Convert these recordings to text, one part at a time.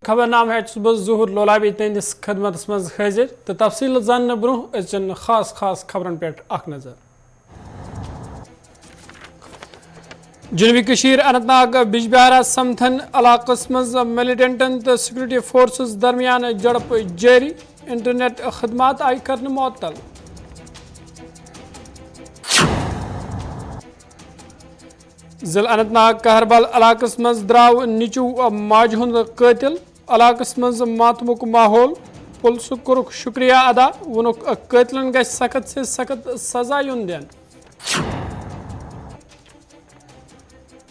खबर नाम है बस ज़हूर लोलाबी तंदिस खदमत मज हाजिर तो तफसील जानने ब्रोह अचन खास खबरन पे नजर। जनूबी कशीर अनंतनाग बिजबिहारा समथन इलाकस मज मिलिटेंटन तो सिक्योरिटी फोर्सेस दरमियान झड़प जारी, इंटरनेट खदमात आई करने मुअत्तल। जिला अनंतनाग कहरबल इलाकस मज द्राव निचू माज हुंद कतिल, इलाकस मज मातमुक माहौल, पुलिस कोरुक शुक्रिया अदा, वोनुक कतिलन गछ सख्त से सख्त सजा युन दिन।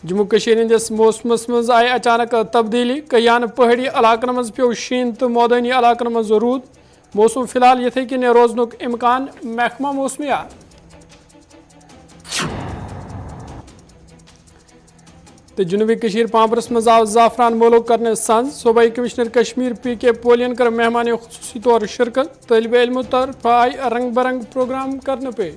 जम्मू कशीर हंदिस मौसमस मज आई अचानक तब्दीली, कयान पहाड़ी इलाकन मज पे शीन तो मौदानी इलाकन मज रूद, मौसम फिलहाल यथे कि रोजनुक इम्कान महकमा मौसमियात। तो जनूबी कशीर पांबरस मज आव ज़ाफ़रान मोलो करने संज, सूबाई कमिश्नर कश्मीर PK पोलियन कर मेहमान खुसूसी तौर शिरकत, तलब इल्मों तरफ आई रंग बरंग प्रोग्राम करने पेश।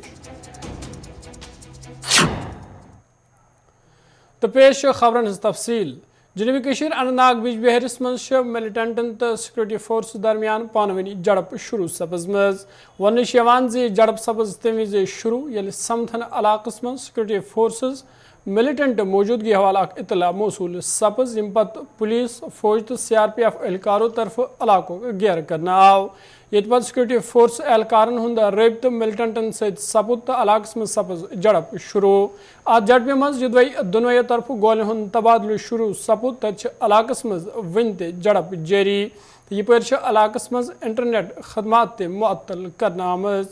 तो पेश खबरन तफसील। जनूबी कशीर अनंतनाग बिजबिहारिस मज मिलिटेंटन तो सिक्योरिटी फोर्स दरमियान पानवनी झड़प शुरू सपजमज। वन झड़प सपज तम वज शुरू ये समथन इलाकस मज सिक्योरिटी फोर्सेस मिलिटेंट मौजूदगी हवाला इतला मौसूल सपज, यम पत पुलिस फौज तो CRPF एहलकारों तरफ इलाको घेर करना आव। ये पे सिक्योरिटी फोर्स एहलकारन हुंद रबित मिलिटेंटन सत सपुद तो इलाकस मज सपज झड़प शुरू। अत झड़प मज दोनों तरफ गोलन हुंद तबादल शुरू सपुद, तत इलाकस मज वन ते झड़प जारी। यपर इलाकस मज इंटरनेट खदमात ते मुअत्तल करना आमज।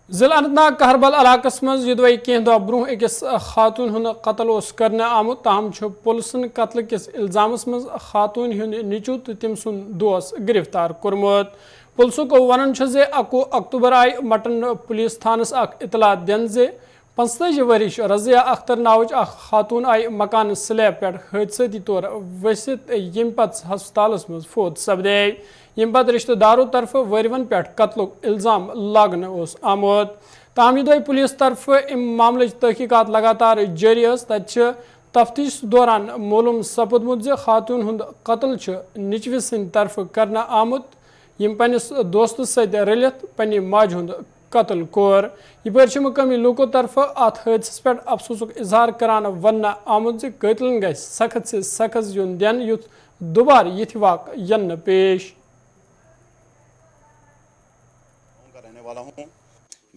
जिला अनंतनाग कहरबल इलाकस मज युदवई कह दह ब्रोह अकिस खातून हुंद कत्ल आमत, ताहम पुलिसन कत्ल किस इल्जामस मज खातून हुंद निचू तो तम सुन दोस गिरफ्तार कोरमुत। पुलिसुक वन जे 1 अक्टूबर आई मटन पुलिस थानस इतला दिन जे 45 वरिश रजिया अख्तर नावच खातून आई मकान स्लैब पे हादसती तौर वसित, यम पत हस्पतालस मज फोत सपदे। यम पत रिश्तेदारों तरफ वरवन पे कत्लुक इल्जाम लागन आमुत। ताहम युदवई पुलिस तरफ इम मामले तहकीकात लगातार जारी, तत तफ्तीश दौरान मालूम सपदमुत जे खातून हुंद कत्ल निचव सिंद तरफ करना आमुत, यम पन्निस दोस्त सत रलित पन्ने माज हुंद कत्ल कोर। यपर मुकामी लोकों तरफ अत हादस पे अफसोसुक इजहार करान वन आमुत जे कतिलन गछ सख्त से सख्त युन दिन युथ दोबार यथ वाक़ यन पेश। रहने वाला हूं।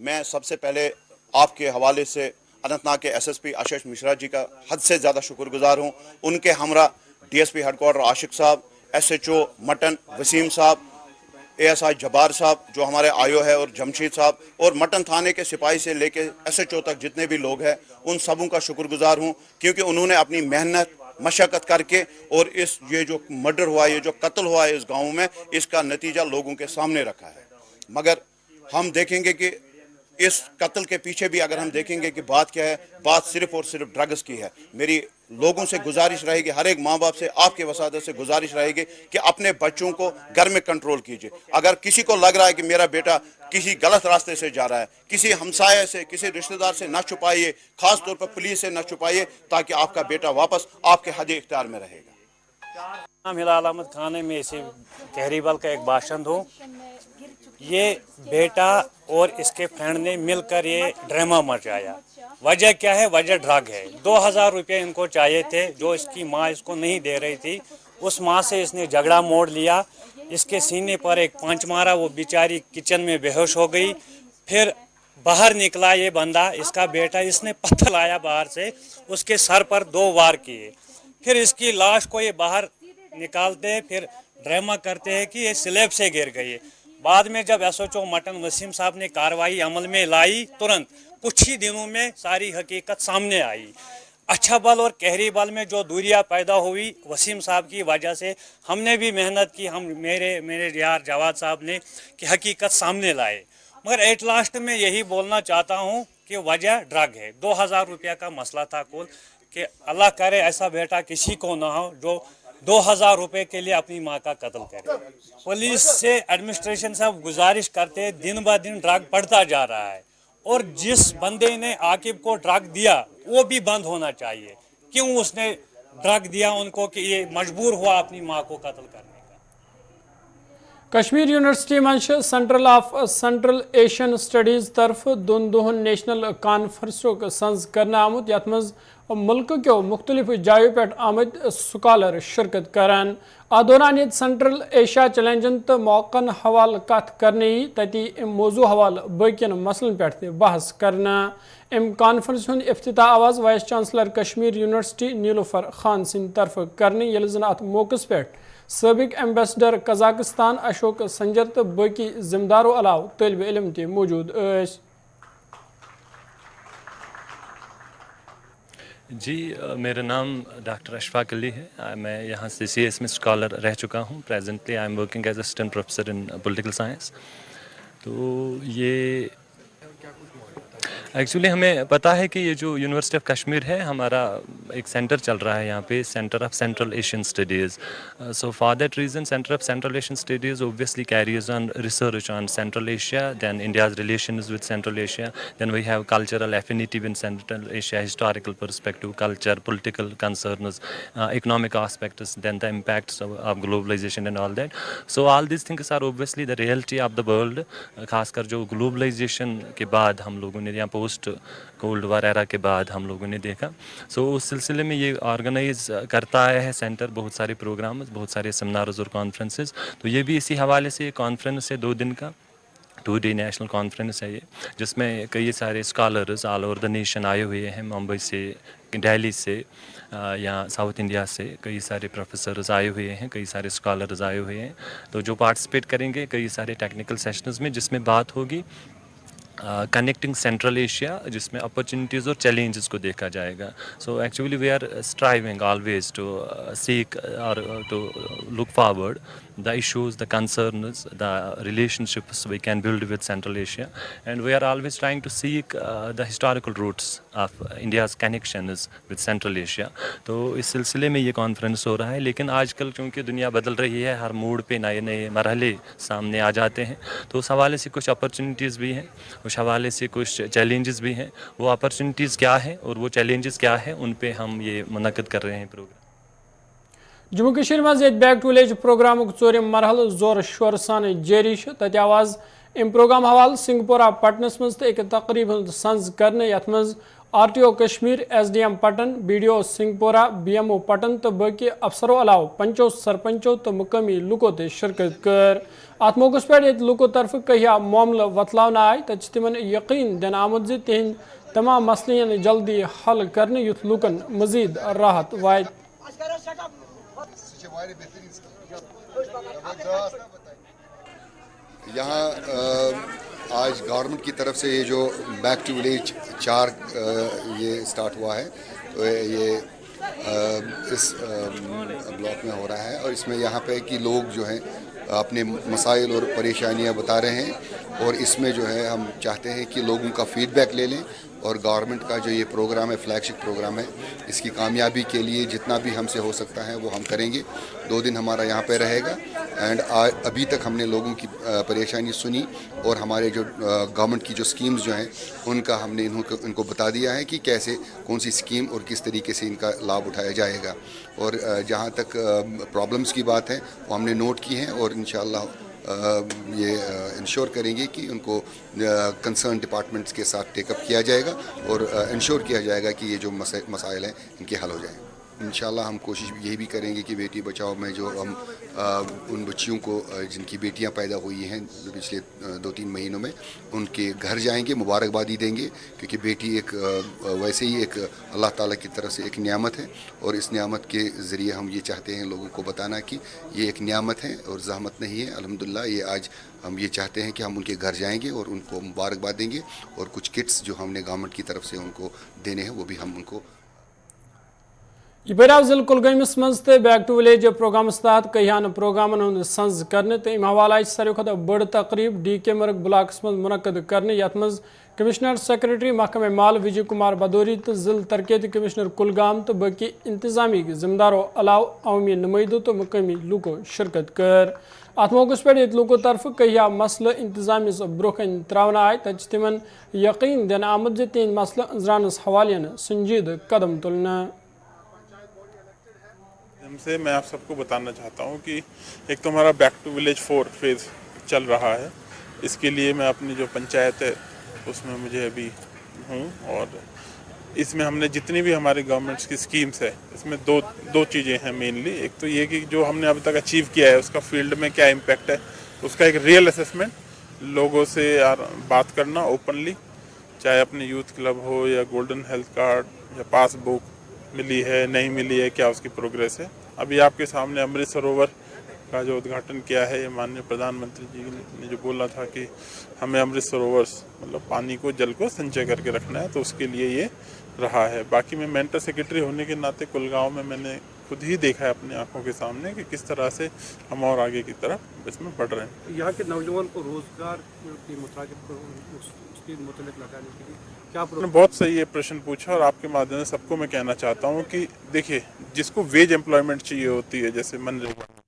मैं सबसे पहले आपके हवाले से अनंतनाग के SSP आशीष मिश्रा जी का हद से ज़्यादा शुक्रगुजार हूं। उनके हमरा DSP हेडक्वार्टर आशिक साहब, SHO मटन वसीम साहब, ASI जबार साहब जो हमारे आयो है, और जमशीद साहब, और मटन थाने के सिपाही से लेके SHO तक जितने भी लोग हैं उन सबों का शुक्रगुजार हूँ, क्योंकि उन्होंने अपनी मेहनत मशक्क़त करके और ये जो मर्डर हुआ, ये जो कत्ल हुआ है इस गाँव में, इसका नतीजा लोगों के सामने रखा है। मगर हम देखेंगे कि इस कत्ल के पीछे भी अगर हम देखेंगे कि बात क्या है, बात सिर्फ और सिर्फ ड्रग्स की है। मेरी लोगों से गुजारिश रहेगी, हर एक माँ बाप से आपके वसादत से गुजारिश रहेगी कि अपने बच्चों को घर में कंट्रोल कीजिए। अगर किसी को लग रहा है कि मेरा बेटा किसी गलत रास्ते से जा रहा है, किसी हमसाये से, किसी रिश्तेदार से न छुपाइए, खास तौर पर पुलिस से न छुपाइए, ताकि आपका बेटा वापस आपके हद इख्तियार में रहेगा। नाम हिलाल अहमद खान है, मैं इसे कहरीबल का एक बाशिंद हूँ। ये बेटा और इसके फ्रेंड ने मिलकर ये ड्रामा मचाया। वजह क्या है? वजह ड्रग है। 2000 रुपये इनको चाहिए थे जो इसकी माँ इसको नहीं दे रही थी। उस माँ से इसने झगड़ा मोड़ लिया, इसके सीने पर एक पंच मारा, वो बेचारी किचन में बेहोश हो गई। फिर बाहर निकला ये बंदा, इसका बेटा, इसने पत्थर लाया बाहर से, उसके सर पर 2 वार किए। फिर इसकी लाश को ये बाहर निकालते, फिर ड्रामा करते हैं कि ये स्लैब से गिर गई। बाद में जब SHO मटन वसीम साहब ने कार्रवाई अमल में लाई, तुरंत कुछ ही दिनों में सारी हकीकत सामने आई। अच्छा बल और कहरी बल में जो दूरियां पैदा हुई वसीम साहब की वजह से, हमने भी मेहनत की, हम मेरे यार जवाद साहब ने कि हकीकत सामने लाए। मगर एट लास्ट में यही बोलना चाहता हूँ कि वजह ड्रग है। 2000 रुपया का मसला था कुल, कि अल्लाह करे ऐसा बेटा किसी को ना हो जो 2000 रुपये के लिए अपनी माँ का कत्ल करे। पुलिस से एडमिनिस्ट्रेशन से गुजारिश करते हैं, दिन ब दिन ड्रग बढ़ता जा रहा है और जिस बंदे ने आकिब को ड्रग दिया वो भी बंद होना चाहिए। क्यों उसने ड्रग दिया उनको कि ये मजबूर हुआ अपनी माँ को कत्ल करने का। कश्मीर यूनिवर्सिटी मंच central of central Asian studies तरफ दोन दोहन नेशनल कॉन्फ्रेंसुक संज करने आमुत यथ मज मुल्क क्यों मुख्तलिफ जायों पे आमद स्कॉलर शिरकत करान। आ दौरान ये सेंट्रल एशिया चैलेंजन तो मौकन हवाल कत करने तती मौजू हवाल बकिन मसलन पे बहस करना। अम कॉन्फ्रेंस हुंद इफ्तिताह आवाज vice chancellor Kashmir university Nilofar Khan सिंद तरफ करने यिल जन अत मौकस पे सबक एम्बेसडर कजाकिस्तान अशोक संजर तो बाकी जिम्मेदारों अलाव तलब इलम ते मौजूद स। जी मेरा नाम डॉक्टर अशफाक अली है। मैं यहाँ CCS में स्कॉलर रह चुका हूँ। Presently I am working as assistant professor in political science. तो ये एक्चुअली हमें पता है कि ये जो यूनिवर्सिटी ऑफ कश्मीर है हमारा एक सेंटर चल रहा है यहाँ पे, centre of central Asian studies. So for that reason centre of central Asian studies obviously carries on research on Central Asia, then India's relations with Central Asia, then we have cultural affinity with Central Asia, historical perspective, culture, political concerns, economic aspects, then the impacts of globalization and all that. So all these things are obviously the reality of the world। खासकर जो globalisation के बाद हम लोगों ने यहाँ post cold war era के बाद हम लोगों ने देखा। सो उस सिलसिले में ये ऑर्गेनाइज करता आया है सेंटर, बहुत सारे प्रोग्राम्स, बहुत सारे सेमिनार्स और कॉन्फ्रेंसेस। तो ये भी इसी हवाले से कॉन्फ्रेंस है 2 दिन का, 2-day नेशनल कॉन्फ्रेंस है ये, जिसमें कई सारे scholars all over the nation आए हुए हैं। मुंबई से, दिल्ली से, या साउथ इंडिया से कई सारे प्रोफेसर्स आए हुए हैं, कई सारे स्कॉलर्स आए हुए हैं। तो जो पार्टिसिपेट करेंगे कई सारे टेक्निकल सेशंस में, जिसमें बात होगी कनेक्टिंग सेंट्रल एशिया, जिसमें अपॉर्चुनिटीज़ और चैलेंजेस को देखा जाएगा। So actually we are striving always to seek और to look forward the issues, the concerns, the relationships we can build with Central Asia, and we are always trying to seek the historical roots of India's connections with Central Asia। तो इस सिलसिले में ये conference हो रहा है। लेकिन आजकल चूँकि दुनिया बदल रही है, हर मोड़ पे नए नए मरहले सामने आ जाते हैं, तो उस हवाले से कुछ अपॉर्चुनिटीज़ भी हैं, उस हवाले से कुछ चैलेंजेस भी हैं। वो अपॉर्चुनिटीज़ क्या हैं और वो चैलेंजेस क्या हैं, उन पे हम ये मुनक़िद कर रहे हैं प्रोग्राम। जम्मू कश्मीर मज बैक टू विलेज प्रोग्राम 4 मरहल जोर शोर सान जारी तत आवाज अम प्रोग्राम हवाल सिंगपोरा पटनस मज तो एक तकरीब संज करने यथ मज RTO Kashmir, SDM Patan, BDO सिंगपोरा, BMO Patan तो बाकी अफसरों अलाव पंचों, सरपंचों तो मुकामी लुको ते शिरकत कर। अत मौकस पे लुको तरफ कहिया मामला वतलावन आय तो तिमन यकीन दिन आमुद जे तिहंद तमाम मसलन जल्दी हल करने युथ लुकन मजीद राहत वायद। यहाँ आज गवर्नमेंट की तरफ से ये जो बैक टू विलेज 4 ये स्टार्ट हुआ है, तो ये इस ब्लॉक में हो रहा है। और इसमें यहाँ पे कि लोग जो हैं अपने मसाइल और परेशानियाँ बता रहे हैं, और इसमें जो है हम चाहते हैं कि लोगों का फीडबैक ले लें, और गवर्नमेंट का जो ये प्रोग्राम है, फ्लैगशिप प्रोग्राम है, इसकी कामयाबी के लिए जितना भी हमसे हो सकता है वो हम करेंगे। 2 दिन हमारा यहाँ पे रहेगा। एंड अभी तक हमने लोगों की परेशानी सुनी, और हमारे जो गवर्नमेंट की जो स्कीम्स जो हैं उनका हमने इनको बता दिया है कि कैसे कौन सी स्कीम और किस तरीके से इनका लाभ उठाया जाएगा। और जहाँ तक प्रॉब्लम्स की बात है वो हमने नोट की हैं, और इंशाअल्लाह ये इंश्योर करेंगे कि उनको कंसर्न डिपार्टमेंट्स के साथ टेकअप किया जाएगा, और इंश्योर किया जाएगा कि ये जो मसाइल हैं इनके हल हो जाएँ। इंशाल्लाह हम कोशिश यही भी करेंगे कि बेटी बचाओ में जो हम उन बच्चियों को जिनकी बेटियां पैदा हुई हैं पिछले 2-3 महीनों में, उनके घर जाएंगे, मुबारकबादी देंगे, क्योंकि बेटी एक वैसे ही एक अल्लाह ताला की तरफ से एक नियामत है, और इस नियामत के ज़रिए हम ये चाहते हैं लोगों को बताना कि ये एक नियामत है और ज़हमत नहीं है। अल्हम्दुलिल्लाह ये आज हम ये चाहते हैं कि हम उनके घर जाएंगे और उनको मुबारकबाद देंगे, और कुछ किट्स जो हमने गवर्नमेंट की तरफ से उनको देने हैं वो भी हम उनको। यह जिले कुलगमस मज बैक टू विलेज प्रोग्राम तहत कहियान प्रोग्रामन संज करने तो अम हवाले सारे खुद बड़ तकरीब DK मर्ग ब्लॉकस मज मुनक़द करने, यथ मज कमिश्नर सेक्रेटरी महकमे माल विजय कुमार बदौरी तो जिला तरक्याती कमिश्नर कुलगाम तो बाकी इंतजामी जिम्मेदारों अलाव अवामी नुमाइंदों तो मुकामी लुको शिरकत कर। ات موقع پہ لوکو طرف کہیا مسئلہ انتظامیہ برکن تراؤن آئے تت تمن یقین دن آمد زِ تہند مسئلہ انزرانس حوالے سنجیدہ قدم تلنا. سے میں آپ سب کو بتانا چاہتا ہوں کہ ایک تو ہمارا بیک ٹو ولیج 4 فیز چل رہا ہے. اس کے لیے میں اپنی جو پنچایت ہے اس میں مجھے ابھی ہوں، اور اس میں ہم نے جتنی بھی ہماری گورنمنٹس کی اسکیمس ہے اس میں دو چیزیں ہیں مینلی. ایک تو یہ کہ جو ہم نے ابھی تک اچیو کیا ہے اس کا فیلڈ میں کیا امپیکٹ ہے، اس کا ایک ریئل اسیسمنٹ، لوگوں سے بات کرنا اوپنلی، چاہے اپنے یوتھ کلب ہو یا گولڈن ہیلتھ کارڈ یا پاس بک ملی ہے نہیں ملی ہے، کیا اس کی پروگریس ہے. ابھی آپ کے سامنے امرت سروور کا جو ادگھاٹن کیا ہے، یہ ماننیہ پردھان منتری جی نے جو بولا تھا کہ ہمیں امرت سروور مطلب پانی کو جل کو سنچے کر کے رکھنا ہے، تو اس کے لیے یہ رہا ہے. باقی میں مینٹر سیکرٹری ہونے کے ناطے کلگاؤں میں نے خود ہی دیکھا ہے اپنی آنکھوں کے سامنے کہ کس طرح سے ہم اور آگے کی طرف اس میں بڑھ رہے ہیں. یہاں کے نوجوان کو روزگار کی متعلق اس کے متعلق لگانے کے لیے کیا بہت صحیح یہ پرشن پوچھا، اور آپ کے مادھیم سے سب کو میں کہنا چاہتا ہوں کہ دیکھیے جس کو ویج امپلائمنٹ چاہیے ہوتی ہے، جیسے منریگا